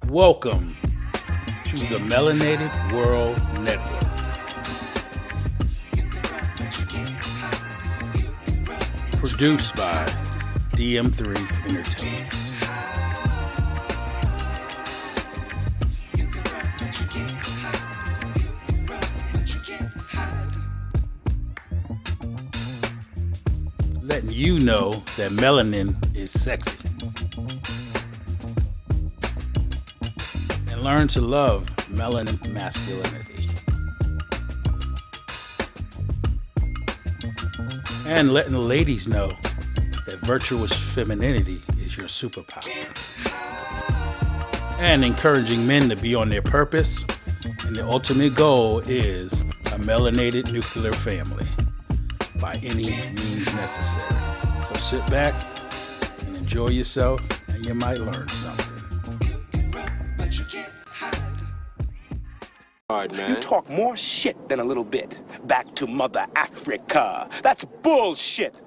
Welcome to the Melanated World Network. Produced by DM3 Entertainment. Letting you know that melanin is sexy. And learn to love melanin masculinity. And letting the ladies know that virtuous femininity is your superpower. And encouraging men to be on their purpose. And the ultimate goal is a melanated nuclear family by any means necessary. So sit back and enjoy yourself, and you might learn something. Hard, man. You talk more shit than a little bit. Back to Mother Africa. That's bullshit.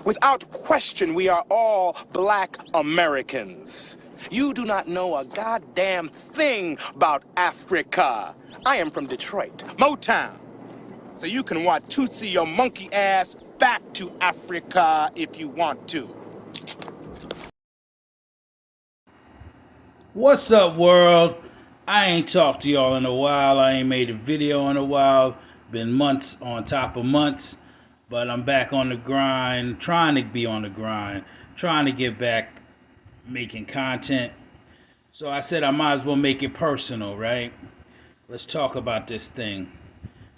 Without question, we are all black Americans. You do not know a goddamn thing about Africa. I am from Detroit, Motown. So you can Watusi your monkey ass back to Africa if you want to. What's up, world? I ain't talked to y'all in a while. I ain't made a video in a while. Been months on top of months. But I'm back on the grind, trying to be on the grind, trying to get back making content. So I said I might as well make it personal, right? Let's talk about this thing.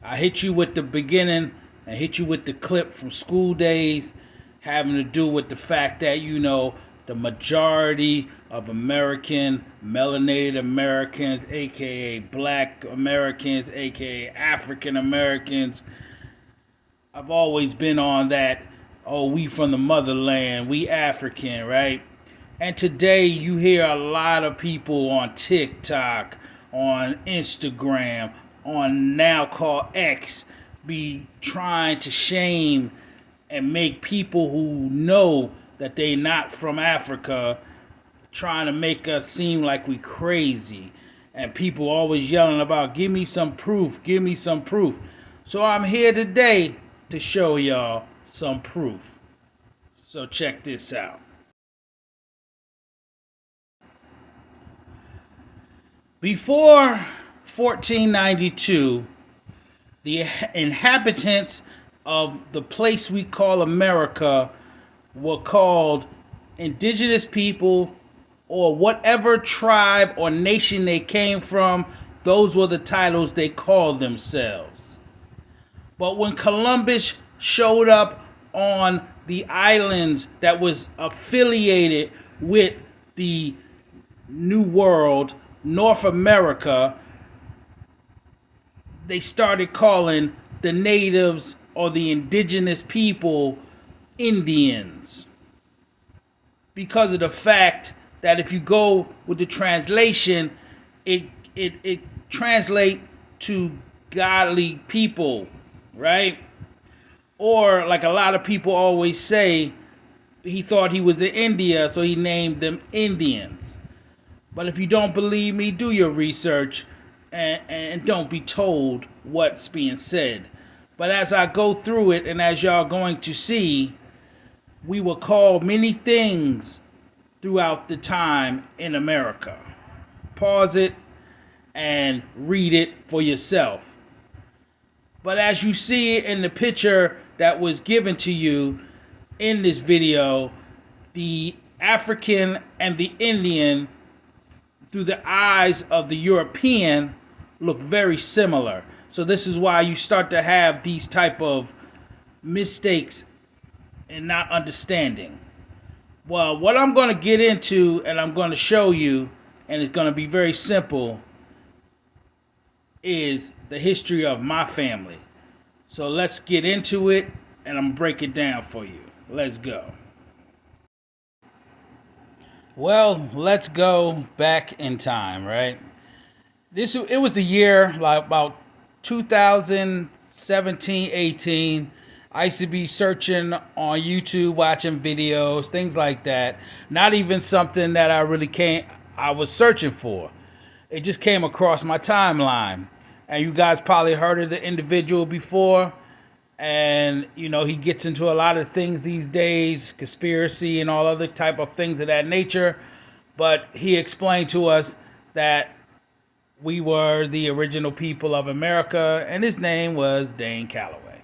I hit you with the beginning, I hit you with the clip from school days, having to do with the fact that, you know, the majority of American, melanated Americans, aka black Americans, aka African Americans, I've always been on that, oh, we from the motherland, we African, right? And today you hear a lot of people on TikTok, on Instagram, on now called X, be trying to shame and make people who know that they not from Africa, trying to make us seem like we crazy. And people always yelling about, give me some proof, give me some proof. So I'm here today to show y'all some proof. So check this out. Before 1492, the inhabitants of the place we call America were called indigenous people, or whatever tribe or nation they came from. Those were the titles they called themselves. But when Columbus showed up on the islands that was affiliated with the New World, North America, they started calling the natives or the indigenous people Indians, because of the fact that if you go with the translation, it translate to godly people, right? Or like a lot of people always say, he thought he was in India, so he named them Indians. But if you don't believe me, do your research and don't be told what's being said. But as I go through it, and as y'all going to see, we were called many things throughout the time in America. Pause it and read it for yourself. But as you see it in the picture that was given to you in this video, the African and the Indian through the eyes of the European look very similar. So this is why you start to have these type of mistakes and not understanding. Well, what I'm going to get into and I'm going to show you, and it's going to be very simple, is the history of my family. So let's get into it, and I'm going to break it down for you. Let's go. Well, let's go back in time, right? It was a year like about 2017, 18. I used to be searching on YouTube, watching videos, things like that. Not even something that I was searching for. it just came across my timeline. And you guys probably heard of the individual before. And, he gets into a lot of things these days, conspiracy and all other type of things of that nature. But he explained to us that we were the original people of America, and his name was Dane Calloway.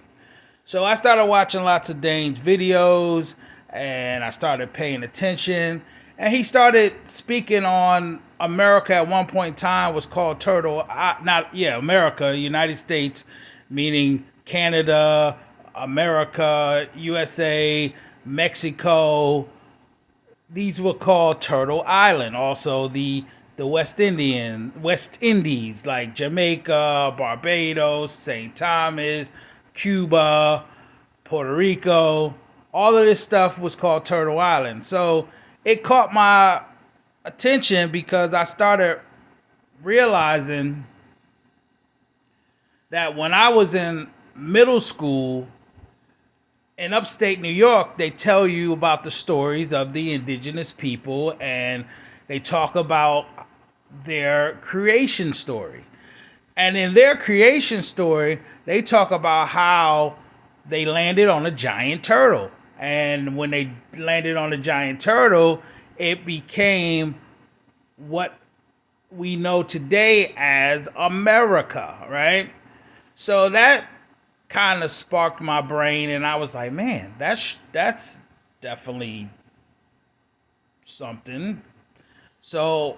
So I started watching lots of Dane's videos, and I started paying attention. And he started speaking on America at one point in time was called America, United States, meaning Canada, America, USA, Mexico. These were called Turtle Island. Also, the West Indies, like Jamaica, Barbados, St. Thomas, Cuba, Puerto Rico. All of this stuff was called Turtle Island. So it caught my attention because I started realizing that when I was in middle school in upstate New York, they tell you about the stories of the indigenous people, and they talk about their creation story. And in their creation story, they talk about how they landed on a giant turtle. And when they landed on a giant turtle, it became what we know today as America, right? So that kind of sparked my brain, and I was like, man, that's definitely something. So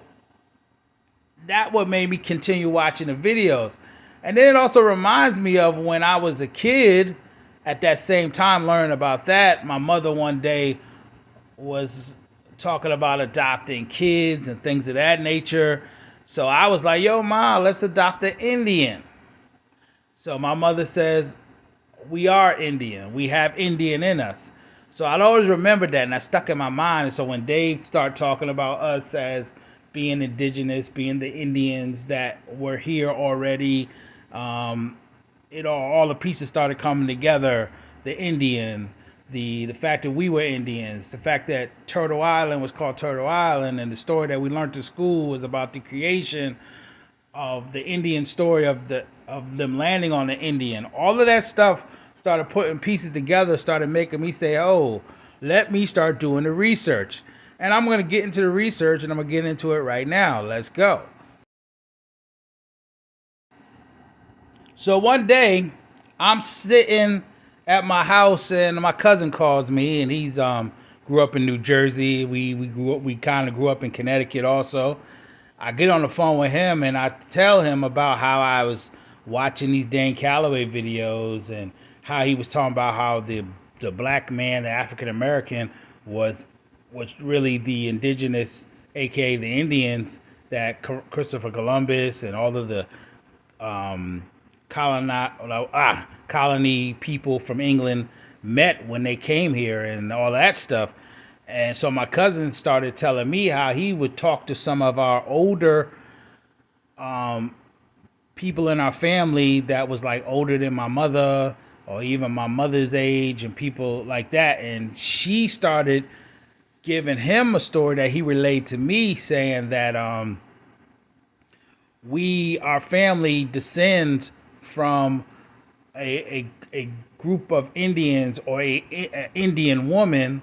that what made me continue watching the videos. And then it also reminds me of when I was a kid, at that same time learning about that. My mother one day was talking about adopting kids and things of that nature. So I was like, yo, Ma, let's adopt an Indian. So my mother says, we are Indian. We have Indian in us. So I'd always remembered that, and that stuck in my mind. And so when Dave started talking about us as being indigenous, being the Indians that were here already, all the pieces started coming together. The Indian, the fact that we were Indians, the fact that Turtle Island was called Turtle Island, and the story that we learned in school was about the creation of the Indian story of them landing on the Indian. All of that stuff started putting pieces together, started making me say, oh, let me start doing the research. And I'm going to get into the research, and I'm going to get into it right now. Let's go. So one day, I'm sitting at my house, and my cousin calls me, and he's grew up in New Jersey. We kind of grew up in Connecticut also. I get on the phone with him, and I tell him about how I was watching these Dane Calloway videos, and how he was talking about how the black man, the African American, was really the indigenous, aka the Indians, that Christopher Columbus and all of the colony people from England met when they came here and all that stuff. And so my cousin started telling me how he would talk to some of our older people in our family that was like older than my mother, or even my mother's age, and people like that. And she started giving him a story that he relayed to me, saying that our family descends from a group of Indians, or a Indian woman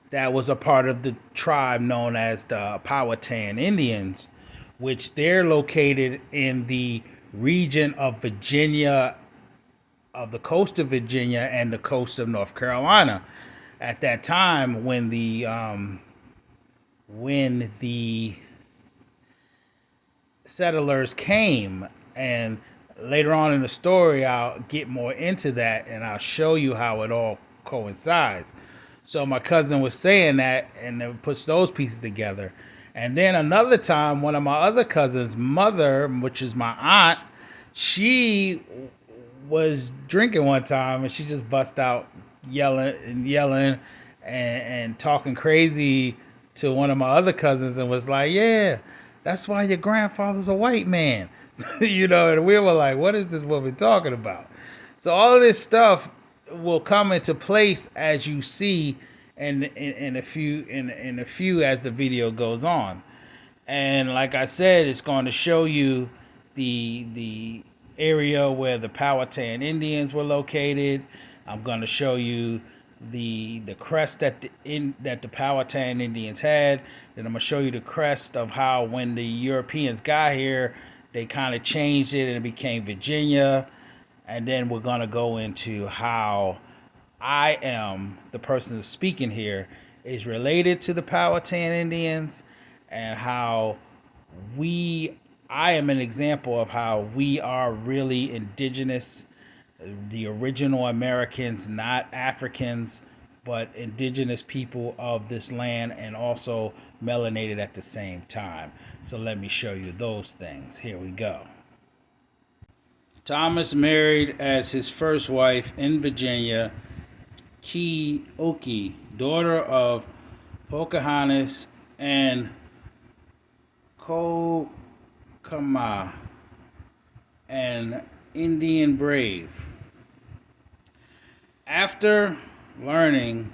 that was a part of the tribe known as the Powhatan Indians, which they're located in the region of Virginia, of the coast of Virginia and the coast of North Carolina. At that time, when the settlers came, and later on in the story, I'll get more into that, and I'll show you how it all coincides. So my cousin was saying that, and it puts those pieces together. And then another time, one of my other cousins' mother, which is my aunt, she was drinking one time, and she just bust out yelling and talking crazy to one of my other cousins, and was like, yeah, that's why your grandfather's a white man. And we were like, what is this woman talking about? So all of this stuff will come into place as you see in a few as the video goes on. And like I said, it's going to show you the area where the Powhatan Indians were located. I'm going to show you the crest that the Powhatan Indians had. Then I'm going to show you the crest of how when the Europeans got here, they kind of changed it and it became Virginia. And then we're going to go into how I am, the person that's speaking here, is related to the Powhatan Indians, and how I am an example of how we are really indigenous, the original Americans, not Africans, but indigenous people of this land, and also melanated at the same time. So let me show you those things. Here we go. Thomas married as his first wife in Virginia Keokee, daughter of Pocahontas and Kokama, an Indian brave. After learning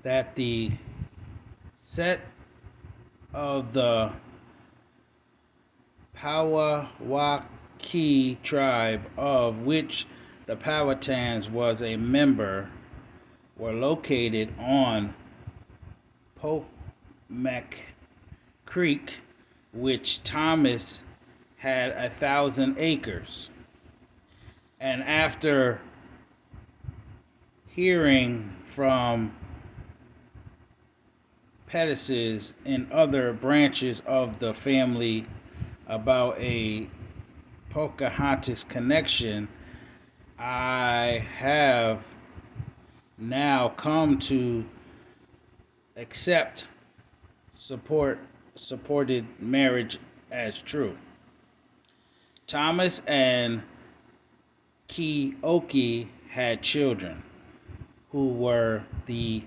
that the set of the Powhatan tribe, of which the Powhatans was a member, were located on Potomac Creek, which Thomas had 1,000 acres. And after hearing from Pettises and other branches of the family about a Pocahontas connection, I have now come to accept supported marriage as true. Thomas and Keokee had children who were the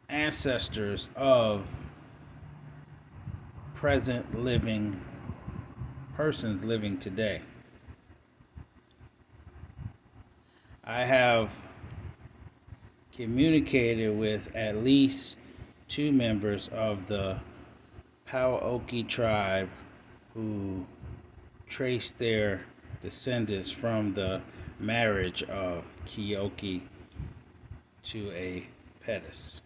ancestors of present living persons living today. I have communicated with at least 2 members of the Powhatan tribe who traced their descendants from the marriage of Keokee to a Pettis.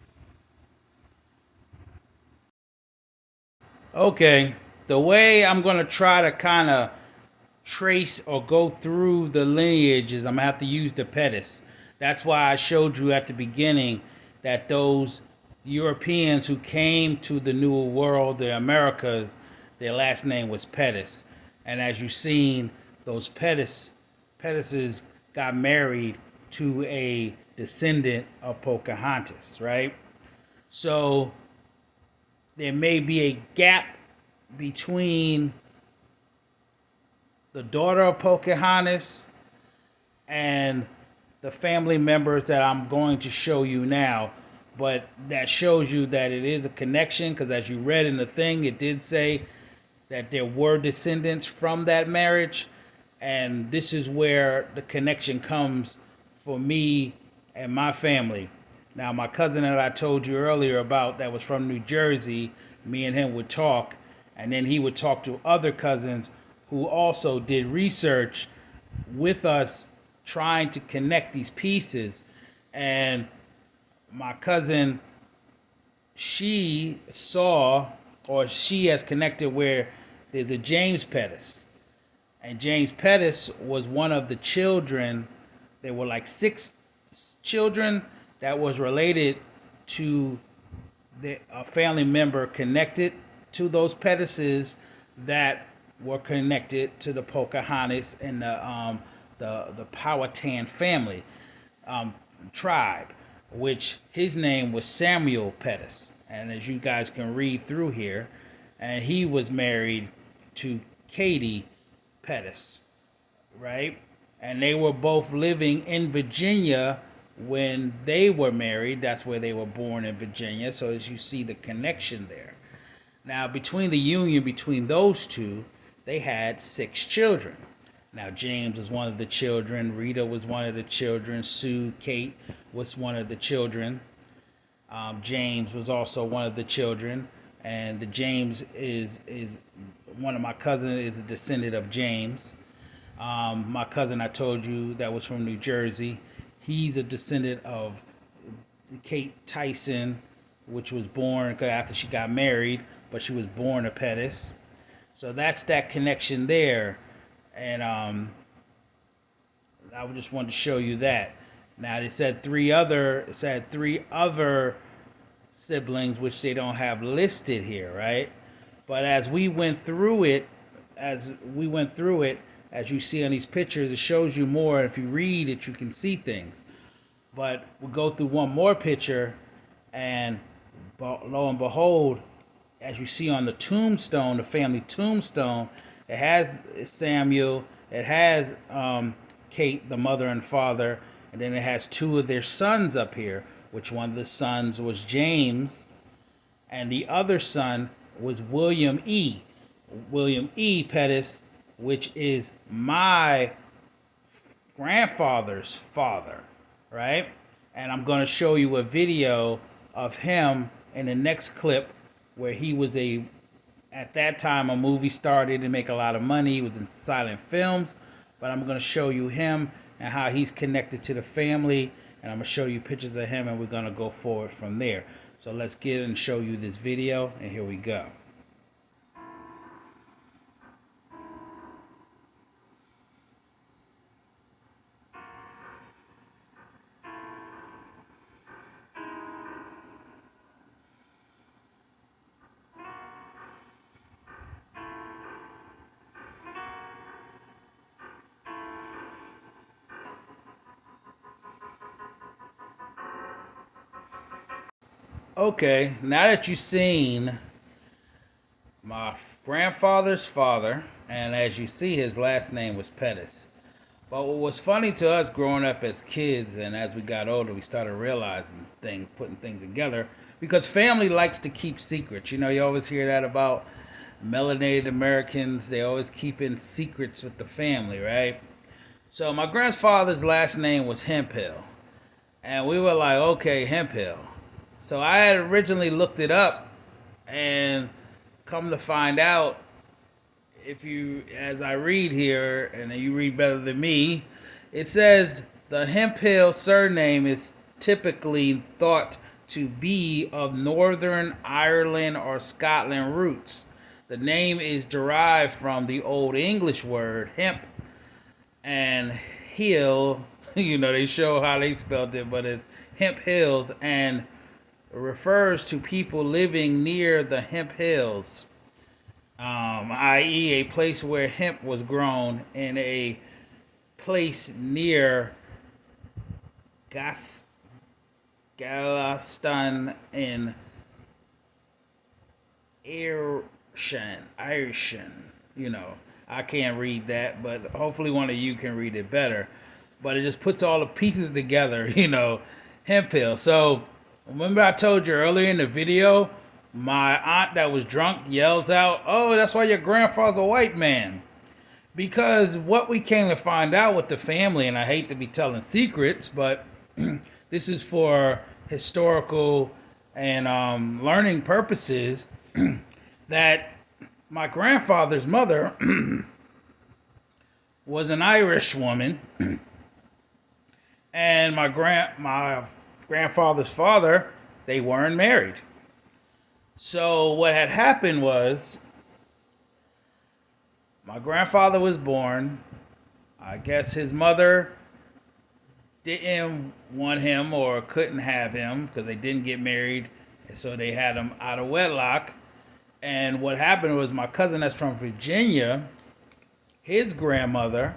Okay, the way I'm going to try to kind of trace or go through the lineage is I'm going to have to use the Pettis. That's why I showed you at the beginning that those Europeans who came to the New World, the Americas, their last name was Pettis. And as you've seen, those Pettises got married to a descendant of Pocahontas, right? So there may be a gap between the daughter of Pocahontas and the family members that I'm going to show you now. But that shows you that it is a connection, because as you read in the thing, it did say that there were descendants from that marriage. And this is where the connection comes for me and my family. Now, my cousin that I told you earlier about that was from New Jersey, me and him would talk, and then he would talk to other cousins who also did research with us trying to connect these pieces. And my cousin, she saw, or she has connected where there's a James Pettis. And James Pettis was one of the children. There were like 6 children that was related to a family member connected to those Pettises that were connected to the Pocahontas and the Powhatan family tribe, which his name was Samuel Pettis. And as you guys can read through here, and he was married to Katie Pettis, right? And they were both living in Virginia when they were married. That's where they were born, in Virginia. So as you see the connection there. Now, between the union between those two, they had 6 children. Now, James was one of the children. Rita was one of the children. Sue, Kate was one of the children. James was also one of the children. and the James is one of my cousins is a descendant of James. My cousin I told you that was from New Jersey, he's a descendant of Kate Tyson, which was born after she got married, but she was born a Pettis. So that's that connection there, and I just wanted to show you that. Now it said three other siblings, which they don't have listed here, right? But as we went through it, as you see on these pictures, it shows you more. If you read it, you can see things. But we'll go through one more picture, and lo and behold, as you see on the tombstone, the family tombstone, it has Samuel, it has Kate, the mother and father, and then it has two of their sons up here, which one of the sons was James, and the other son was William E. Pettis, which is my grandfather's father, right? And I'm going to show you a video of him in the next clip where he was at that time, a movie star. Didn't make a lot of money. He was in silent films, but I'm going to show you him and how he's connected to the family, and I'm going to show you pictures of him, and we're going to go forward from there. So let's get and show you this video, and here we go. Okay, now that you've seen my grandfather's father, and as you see, his last name was Pettis. But what was funny to us growing up as kids, and as we got older, we started realizing things, putting things together, because family likes to keep secrets. You know, you always hear that about melanated Americans. They always keep in secrets with the family, right? So my grandfather's last name was Hemphill. And we were like, okay, Hemphill. So I had originally looked it up, and come to find out, if you, as I read here, and you read better than me, it says the Hemphill surname is typically thought to be of Northern Ireland or Scotland roots. The name is derived from the Old English word hemp and hill. You know, they show how they spelled it, but it's hemp hills, and refers to people living near the hemp hills, i.e. a place where hemp was grown in a place near Galaston in Ayrshire. You know, I can't read that, but hopefully one of you can read it better. But it just puts all the pieces together, you know, hemp hill. So remember I told you earlier in the video, my aunt that was drunk yells out, "Oh, that's why your grandfather's a white man." Because what we came to find out with the family, and I hate to be telling secrets, but this is for historical and learning purposes, that my grandfather's mother was an Irish woman, and my grandfather's father, they weren't married. So what had happened was, my grandfather was born. I guess his mother didn't want him or couldn't have him because they didn't get married, and so they had him out of wedlock. And what happened was, my cousin that's from Virginia, his grandmother,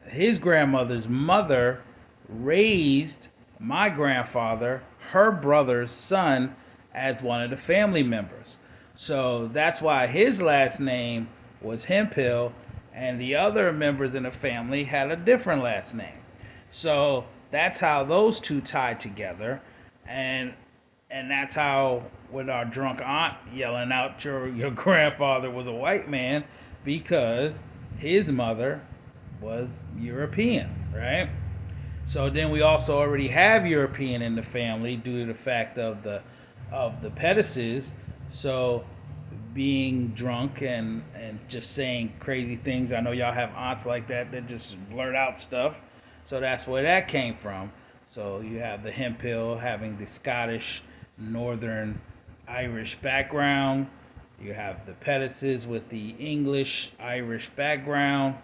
his grandmother's mother raised my grandfather, her brother's son, as one of the family members. So that's why his last name was Hemphill, and the other members in the family had a different last name. So that's how those two tied together, and that's how, with our drunk aunt yelling out your grandfather was a white man, because his mother was European, right? So then we also already have European in the family due to the fact of the of the Pettises. So being drunk and just saying crazy things. I know y'all have aunts like that just blurt out stuff. So that's where that came from. So you have the Hemphill having the Scottish, Northern Irish background. You have the Pettises with the English, Irish background.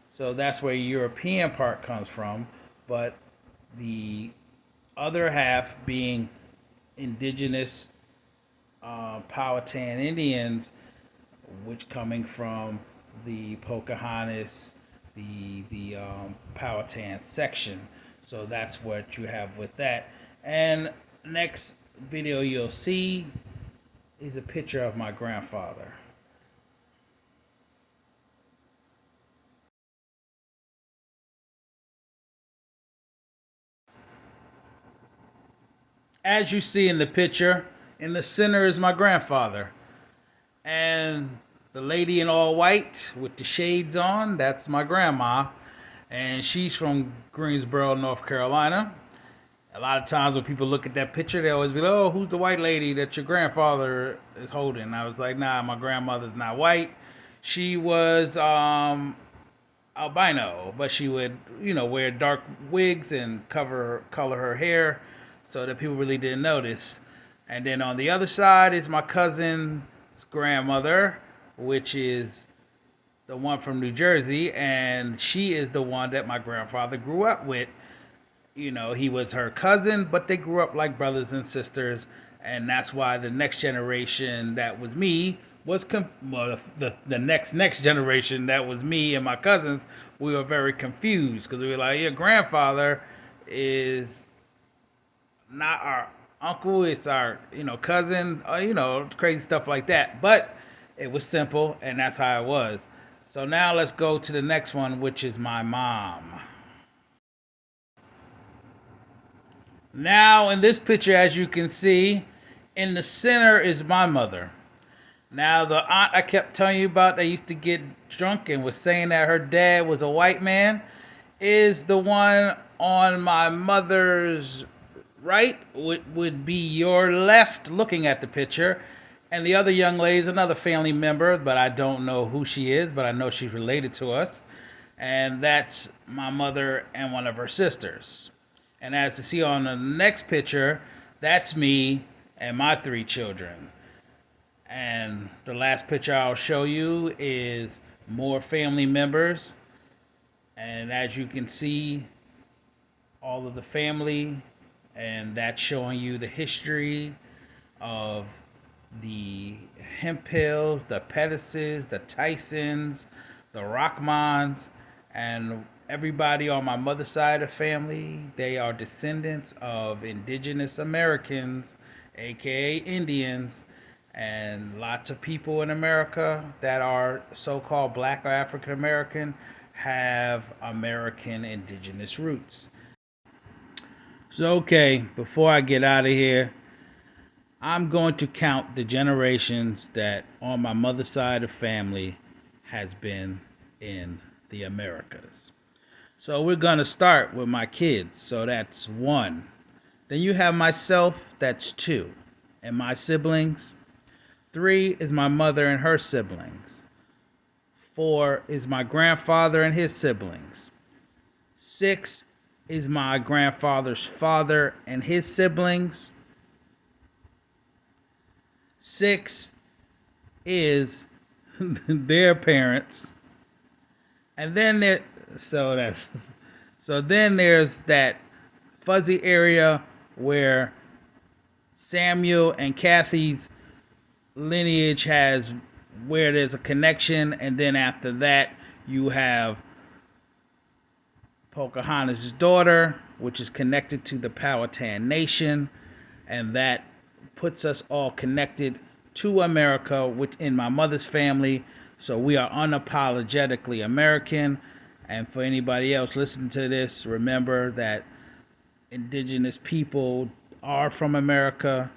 So that's where European part comes from. But the other half being indigenous Powhatan Indians, which coming from the Pocahontas, the Powhatan section. So that's what you have with that. And next video you'll see is a picture of my grandfather. As you see in the picture, in the center is my grandfather. And the lady in all white with the shades on, that's my grandma. And she's from Greensboro, North Carolina. A lot of times when people look at that picture, they always be like, oh, who's the white lady that your grandfather is holding? I was like, nah, my grandmother's not white. She was albino, but she would, wear dark wigs and color her hair so that people really didn't notice. And then on the other side is my cousin's grandmother, which is the one from New Jersey, and she is the one that my grandfather grew up with. He was her cousin, but they grew up like brothers and sisters, and that's why the next generation that was me was the next generation that was me and my cousins. We were very confused because we were like, your grandfather is not our uncle, it's our cousin, crazy stuff like that. But it was simple, and that's how it was. So now let's go to the next one, which is my mom. Now in this picture, as you can see, in the center is my mother. Now the aunt I kept telling you about that used to get drunk and was saying that her dad was a white man is the one on my mother's right, would be your left looking at the picture. And the other young lady is another family member, but I don't know who she is, but I know she's related to us. And that's my mother and one of her sisters. And as you see on the next picture, that's me and my 3 children. And the last picture I'll show you is more family members. And as you can see, all of the family, and that's showing you the history of the Hemphills, the Pettises, the Tysons, the Rockmans, and everybody on my mother's side of the family. They are descendants of indigenous Americans, aka Indians, and lots of people in America that are so-called black or African American have American indigenous roots. So, okay, before I get out of here, I'm going to count the generations that on my mother's side of family has been in the Americas. So we're going to start with my kids. So that's 1. Then you have myself, that's 2. And my siblings. 3 is my mother and her siblings. 4 is my grandfather and his siblings. 6 is my grandfather's father and his siblings. 6 is their parents. And then then there's that fuzzy area where Samuel and Kathy's lineage has where there's a connection, and then after that you have Pocahontas' daughter, which is connected to the Powhatan Nation, and that puts us all connected to America within my mother's family. So we are unapologetically American. And for anybody else listening to this, remember that indigenous people are from America,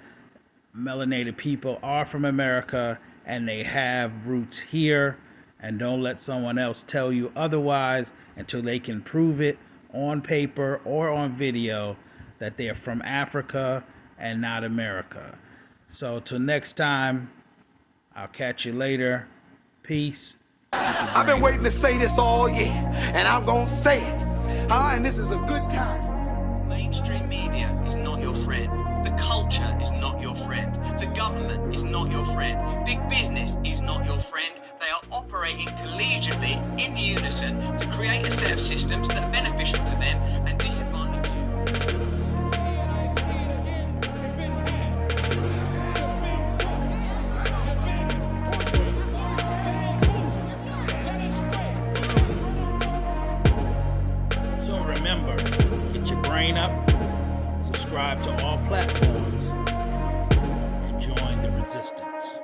melanated people are from America, and they have roots here. And don't let someone else tell you otherwise until they can prove it on paper or on video that they are from Africa and not America. So till next time, I'll catch you later. Peace. I've been waiting to say this all year, and I'm gonna say it. And this is a good time. Mainstream media is not your friend. The culture is not your friend. The government is not your friend. Big business is not your friend. They are operating collegiately in unison to create a set of systems that are beneficial to them and disadvantage you. So remember, get your brain up, subscribe to all platforms, and join the resistance.